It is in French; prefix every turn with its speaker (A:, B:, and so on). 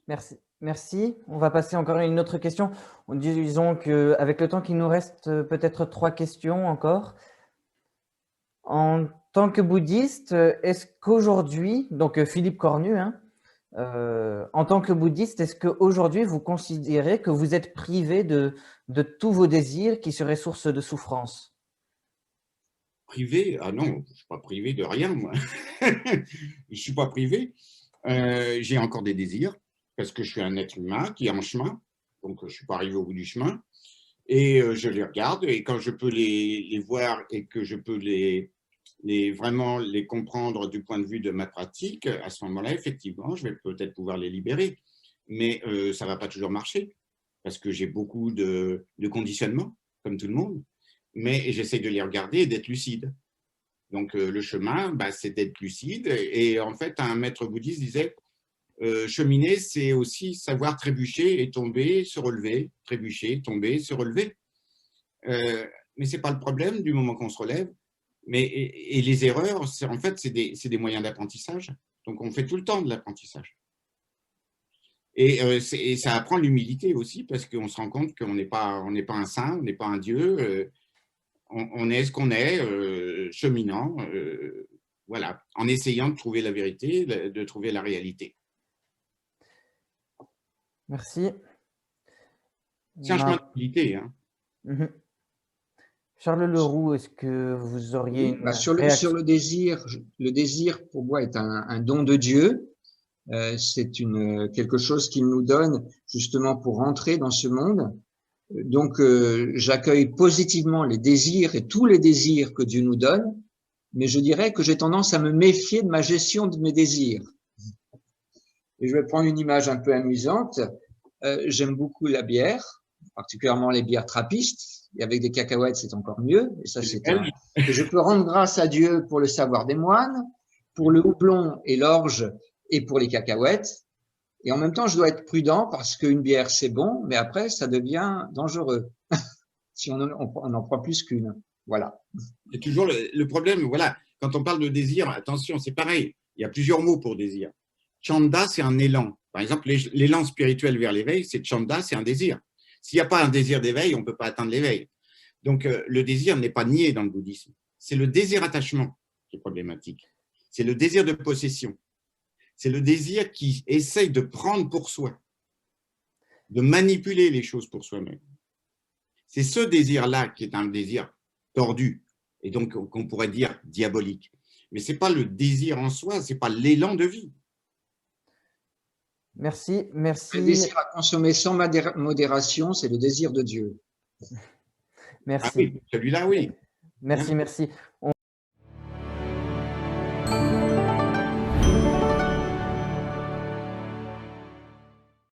A: Merci. Merci. On va passer encore à une autre question. Disons qu'avec le temps qu'il nous reste, peut-être 3 questions encore. En tant que bouddhiste, est-ce qu'aujourd'hui, donc Philippe Cornu, hein, en tant que bouddhiste, est-ce qu'aujourd'hui vous considérez que vous êtes privé de tous vos désirs qui seraient source de souffrance?
B: Privé? Ah non, je ne suis pas privé de rien, moi. Je ne suis pas privé. J'ai encore des désirs, parce que je suis un être humain qui est en chemin, donc je ne suis pas arrivé au bout du chemin. Et je les regarde, et quand je peux les voir et que je peux vraiment les comprendre du point de vue de ma pratique, à ce moment-là, effectivement, je vais peut-être pouvoir les libérer. Mais ça ne va pas toujours marcher, parce que j'ai beaucoup de conditionnements, comme tout le monde, mais j'essaie de les regarder et d'être lucide. Donc le chemin, bah, c'est d'être lucide. Et en fait, un maître bouddhiste disait, cheminer, c'est aussi savoir trébucher et tomber, se relever, trébucher, tomber, se relever. Mais ce n'est pas le problème du moment qu'on se relève. Et les erreurs, en fait, c'est des moyens d'apprentissage. Donc, on fait tout le temps de l'apprentissage. Et ça apprend l'humilité aussi, parce qu'on se rend compte qu'on n'est pas un saint, on n'est pas un dieu. On est ce qu'on est, cheminant, voilà, en essayant de trouver la vérité, de trouver la réalité.
A: Merci.
B: C'est un chemin d'humilité, hein.
A: Charles Leroux, est-ce que vous auriez
C: Oui,
A: une
C: sur
A: réaction?
C: le désir pour moi est un don de Dieu. C'est quelque chose qu'il nous donne justement pour entrer dans ce monde. Donc, j'accueille positivement les désirs et tous les désirs que Dieu nous donne, mais je dirais que j'ai tendance à me méfier de ma gestion de mes désirs. Et je vais prendre une image un peu amusante. J'aime beaucoup la bière, particulièrement les bières trappistes. Et avec des cacahuètes, c'est encore mieux. Et ça, et je peux rendre grâce à Dieu pour le savoir des moines, pour le houblon et l'orge et pour les cacahuètes. Et en même temps, je dois être prudent parce qu'une bière, c'est bon, mais après, ça devient dangereux si on en prend plus qu'une. Voilà.
B: C'est toujours le problème, voilà. Quand on parle de désir, attention, c'est pareil. Il y a plusieurs mots pour désir. Chanda, c'est un élan. Par exemple, l'élan spirituel vers l'éveil, c'est chanda, c'est un désir. S'il n'y a pas un désir d'éveil, on ne peut pas atteindre l'éveil. Donc, le désir n'est pas nié dans le bouddhisme. C'est le désir attachement qui est problématique. C'est le désir de possession. C'est le désir qui essaye de prendre pour soi, de manipuler les choses pour soi-même. C'est ce désir-là qui est un désir tordu, et donc qu'on pourrait dire diabolique. Mais ce n'est pas le désir en soi, ce n'est pas l'élan de vie.
A: Merci, merci.
C: Le désir à consommer sans modération, c'est le désir de Dieu.
A: Merci.
B: Ah oui, celui-là, oui.
A: Merci, merci.